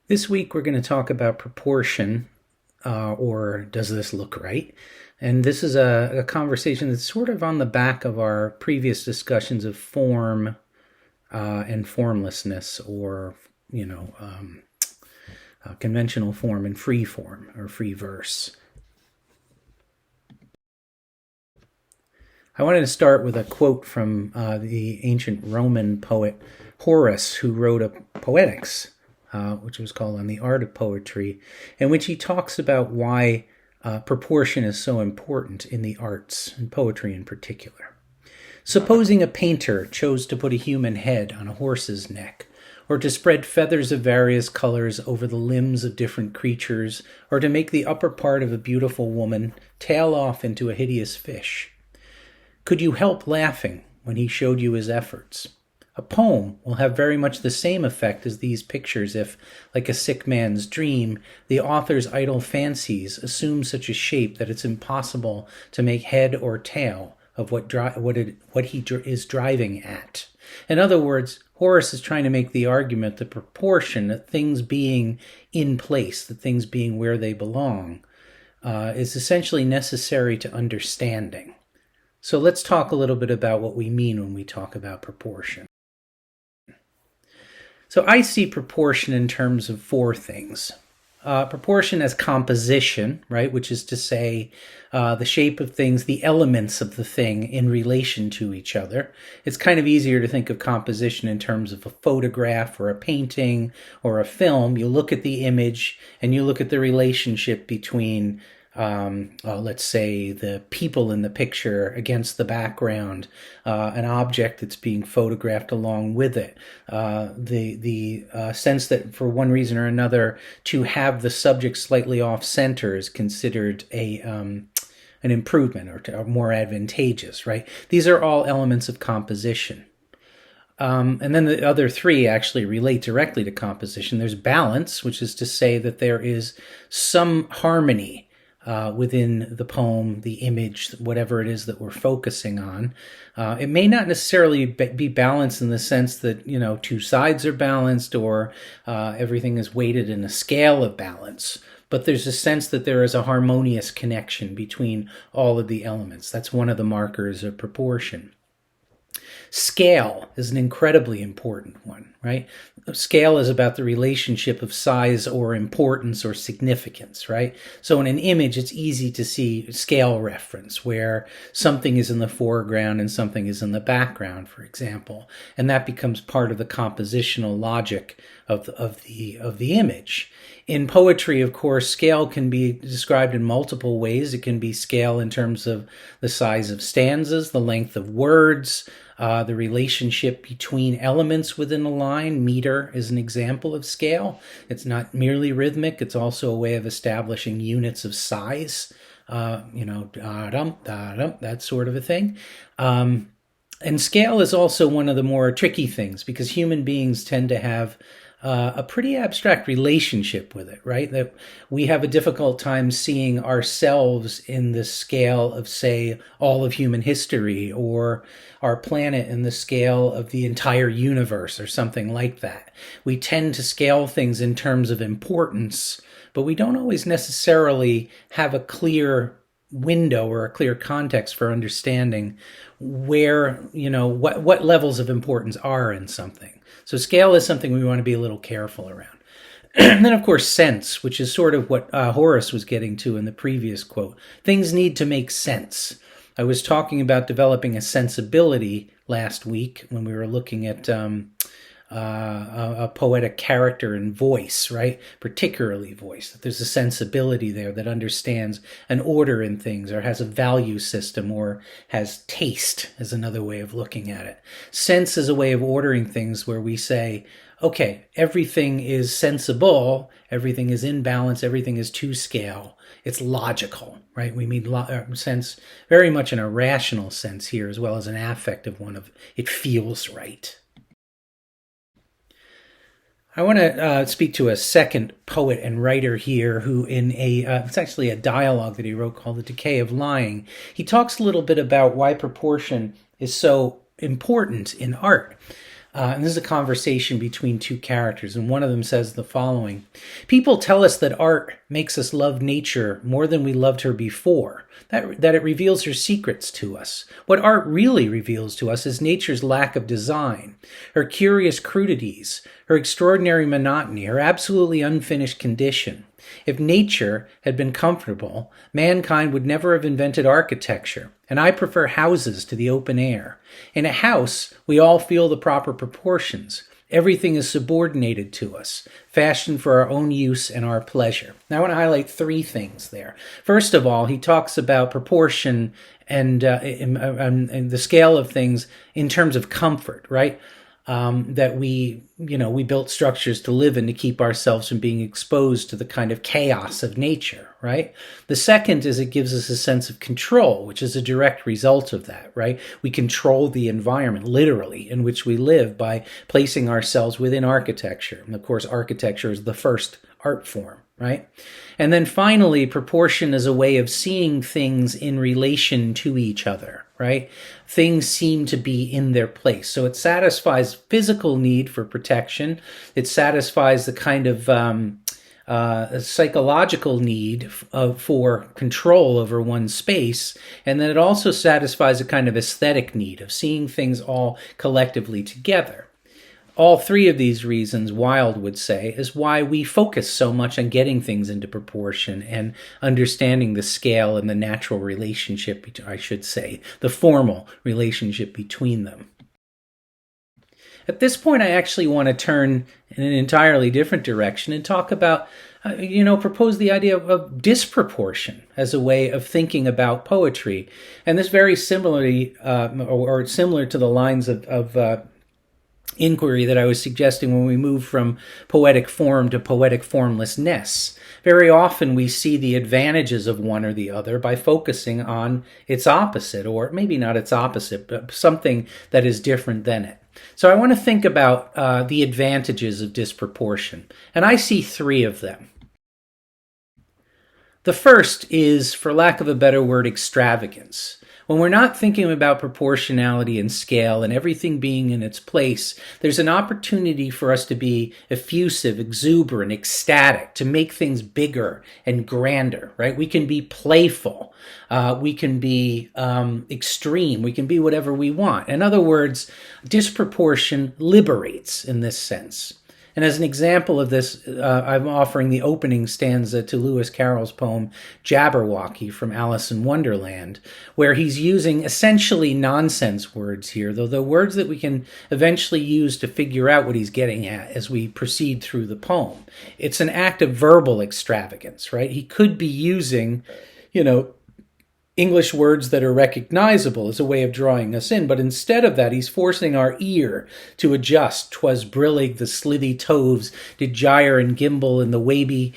This week we're going to talk about proportion, or does this look right? And this is a conversation that's sort of on the back of our previous discussions of form and formlessness, or conventional form and free form or free verse. I wanted to start with a quote from the ancient Roman poet Horace, who wrote a Poetics, which was called On the Art of Poetry, in which he talks about why proportion is so important in the arts, and poetry in particular. Supposing a painter chose to put a human head on a horse's neck, or to spread feathers of various colors over the limbs of different creatures, or to make the upper part of a beautiful woman tail off into a hideous fish. Could you help laughing when he showed you his efforts? A poem will have very much the same effect as these pictures if, like a sick man's dream, the author's idle fancies assume such a shape that it's impossible to make head or tail of what he is driving at. In other words, Horace is trying to make the argument that proportion, that things being in place, that things being where they belong, is essentially necessary to understanding. So let's talk a little bit about what we mean when we talk about proportion. So I see proportion in terms of four things. Proportion as composition, right, which is to say the shape of things, the elements of the thing in relation to each other. It's kind of easier to think of composition in terms of a photograph or a painting or a film. You look at the image and you look at the relationship between let's say the people in the picture against the background, an object that's being photographed along with it, the sense that for one reason or another to have the subject slightly off center is considered an improvement or more advantageous, right? These are all elements of composition. And then the other three actually relate directly to composition. There's balance, which is to say that there is some harmony within the poem, the image, whatever it is that we're focusing on. It may not necessarily be balanced in the sense that, two sides are balanced or everything is weighted in a scale of balance. But there's a sense that there is a harmonious connection between all of the elements. That's one of the markers of proportion. Scale is an incredibly important one, right? Scale is about the relationship of size or importance or significance, right? So in an image, it's easy to see scale reference where something is in the foreground and something is in the background, for example. And that becomes part of the compositional logic of the image. In poetry, of course, scale can be described in multiple ways. It can be scale in terms of the size of stanzas, the length of words, the relationship between elements within a line. Meter is an example of scale. It's not merely rhythmic. It's also a way of establishing units of size, da-dum, da-dum, that sort of a thing. And scale is also one of the more tricky things because human beings tend to have a pretty abstract relationship with it, right? That we have a difficult time seeing ourselves in the scale of, say, all of human history or our planet in the scale of the entire universe or something like that. We tend to scale things in terms of importance, but we don't always necessarily have a clear window or a clear context for understanding where, what levels of importance are in something. So scale is something we want to be a little careful around. And then, of course, sense, which is sort of what Horace was getting to in the previous quote. Things need to make sense. I was talking about developing a sensibility last week when we were looking at a poetic character and voice, right? Particularly voice, that there's a sensibility there that understands an order in things or has a value system or has taste is another way of looking at it. Sense is a way of ordering things where we say, okay, everything is sensible, everything is in balance, everything is to scale. It's logical, right? We mean sense very much in a rational sense here as well as an affective one of it feels right. I want to speak to a second poet and writer here who it's actually a dialogue that he wrote called The Decay of Lying. He talks a little bit about why proportion is so important in art. And this is a conversation between two characters, and one of them says the following: "People tell us that art makes us love nature more than we loved her before, that it reveals her secrets to us. What art really reveals to us is nature's lack of design, her curious crudities, her extraordinary monotony, her absolutely unfinished condition. If nature had been comfortable, mankind would never have invented architecture, and I prefer houses to the open air. In a house, we all feel the proper proportions. Everything is subordinated to us, fashioned for our own use and our pleasure." Now, I want to highlight three things there. First of all, he talks about proportion and the scale of things in terms of comfort, right? That we built structures to live in to keep ourselves from being exposed to the kind of chaos of nature, right? The second is it gives us a sense of control, which is a direct result of that, right? We control the environment, literally, in which we live by placing ourselves within architecture. And of course, architecture is the first art form, right? And then finally, proportion is a way of seeing things in relation to each other, right? Things seem to be in their place. So it satisfies physical need for protection. It satisfies the kind of psychological need for control over one's space. And then it also satisfies a kind of aesthetic need of seeing things all collectively together. All three of these reasons, Wilde would say, is why we focus so much on getting things into proportion and understanding the scale and the natural relationship, I should say, the formal relationship between them. At this point, I actually want to turn in an entirely different direction and talk about, propose the idea of disproportion as a way of thinking about poetry. And this very similarly, or similar to the lines of inquiry that I was suggesting when we move from poetic form to poetic formlessness. Very often we see the advantages of one or the other by focusing on its opposite, or maybe not its opposite, but something that is different than it. So I want to think about the advantages of disproportion, and I see three of them. The first is, for lack of a better word, extravagance. When we're not thinking about proportionality and scale and everything being in its place, there's an opportunity for us to be effusive, exuberant, ecstatic, to make things bigger and grander, right? We can be playful. We can be extreme. We can be whatever we want. In other words, disproportion liberates in this sense. And as an example of this, I'm offering the opening stanza to Lewis Carroll's poem Jabberwocky from Alice in Wonderland, where he's using essentially nonsense words here, though they're words that we can eventually use to figure out what he's getting at as we proceed through the poem. It's an act of verbal extravagance, right? He could be using, English words that are recognizable as a way of drawing us in, but instead of that, he's forcing our ear to adjust. "'Twas brillig, the slithy toves did gyre and gimble, and the waby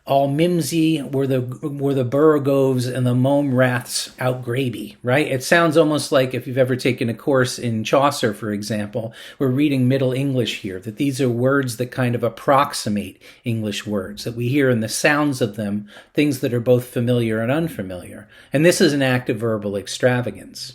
all mimsy were the borogoves and the mome raths outgraby," right? It sounds almost like, if you've ever taken a course in Chaucer, for example, we're reading Middle English here, that these are words that kind of approximate English words, that we hear in the sounds of them, things that are both familiar and unfamiliar. And this is an act of verbal extravagance.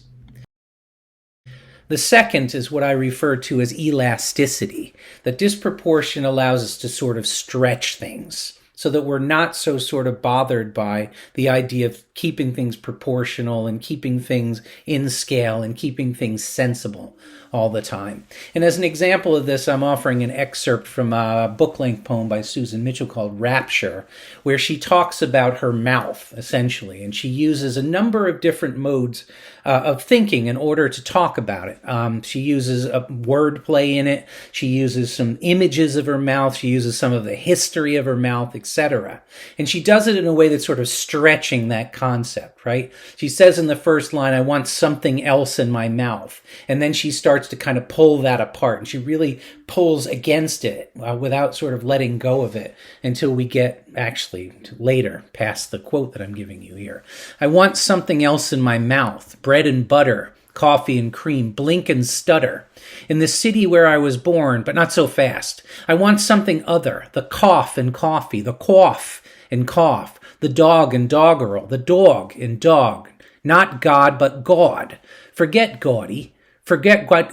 The second is what I refer to as elasticity, that disproportion allows us to sort of stretch things, so that we're not so sort of bothered by the idea of keeping things proportional and keeping things in scale and keeping things sensible all the time. And as an example of this, I'm offering an excerpt from a book-length poem by Susan Mitchell called Rapture, where she talks about her mouth, essentially, and she uses a number of different modes of thinking in order to talk about it. She uses a wordplay in it. She uses some images of her mouth. She uses some of the history of her mouth, etc. And she does it in a way that's sort of stretching that concept, right? She says in the first line, "I want something else in my mouth." And then she starts to kind of pull that apart, and she really pulls against it without sort of letting go of it until we get actually later past the quote that I'm giving you here. "I want something else in my mouth, bread and butter, coffee and cream, blink and stutter. In the city where I was born, but not so fast. I want something other, the cough and coffee, the quaff and cough, the dog and doggerel, the dog and dog. Not God, but God. Forget gaudy. Forget what,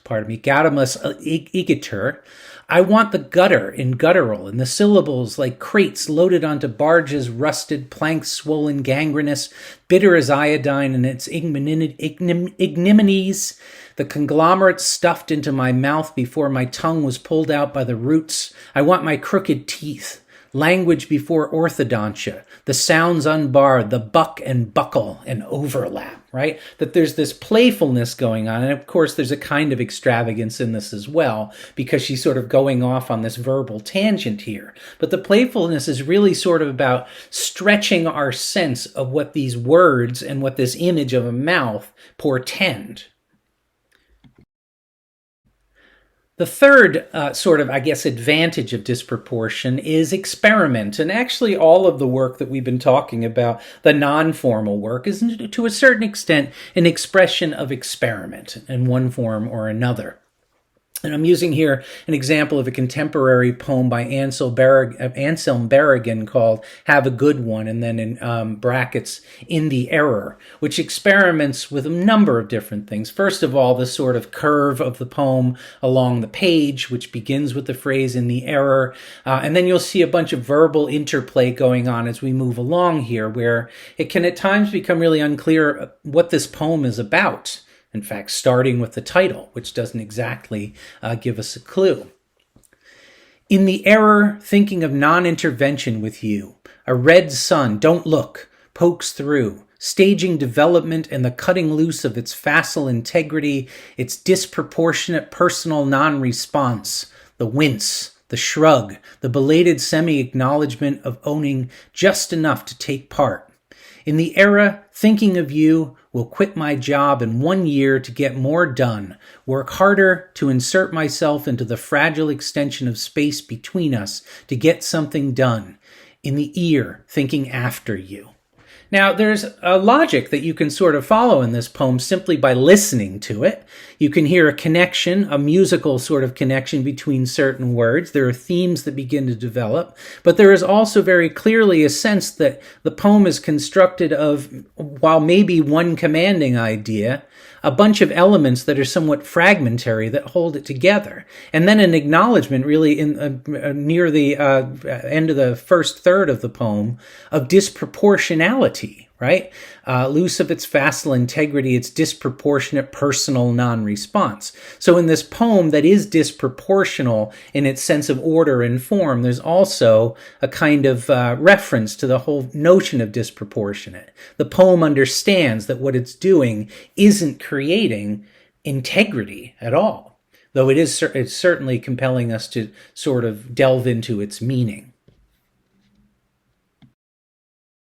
pardon me, gadamus igitur. I want the gutter in guttural, and the syllables like crates loaded onto barges, rusted planks swollen gangrenous, bitter as iodine in its ignominies, the conglomerate stuffed into my mouth before my tongue was pulled out by the roots. I want my crooked teeth. Language before orthodontia, the sounds unbarred, the buck and buckle and overlap, right? That there's this playfulness going on. And of course, there's a kind of extravagance in this as well, because she's sort of going off on this verbal tangent here. But the playfulness is really sort of about stretching our sense of what these words and what this image of a mouth portend. The third sort of, I guess, advantage of disproportion is experiment. And actually all of the work that we've been talking about, the non-formal work, is to a certain extent an expression of experiment in one form or another. And I'm using here an example of a contemporary poem by Anselm Berrigan called Have a Good One, and then in brackets, In the Error, which experiments with a number of different things. First of all, the sort of curve of the poem along the page, which begins with the phrase in the error. And then you'll see a bunch of verbal interplay going on as we move along here, where it can at times become really unclear what this poem is about. In fact, starting with the title, which doesn't exactly give us a clue. In the error, thinking of non-intervention with you, a red sun, don't look, pokes through, staging development and the cutting loose of its facile integrity, its disproportionate personal non-response, the wince, the shrug, the belated semi-acknowledgement of owning just enough to take part. In the era, thinking of you, will quit my job in 1 year to get more done, work harder to insert myself into the fragile extension of space between us to get something done. In the ear, thinking after you. Now, there's a logic that you can sort of follow in this poem simply by listening to it. You can hear a connection, a musical sort of connection between certain words. There are themes that begin to develop, but there is also very clearly a sense that the poem is constructed of, while maybe one commanding idea, a bunch of elements that are somewhat fragmentary that hold it together. And then an acknowledgement really in near the end of the first third of the poem of disproportionality, right? Loose of its facile integrity, its disproportionate personal non-response. So in this poem that is disproportional in its sense of order and form, there's also a kind of reference to the whole notion of disproportionate. The poem understands that what it's doing isn't creating integrity at all, though it's certainly compelling us to sort of delve into its meaning.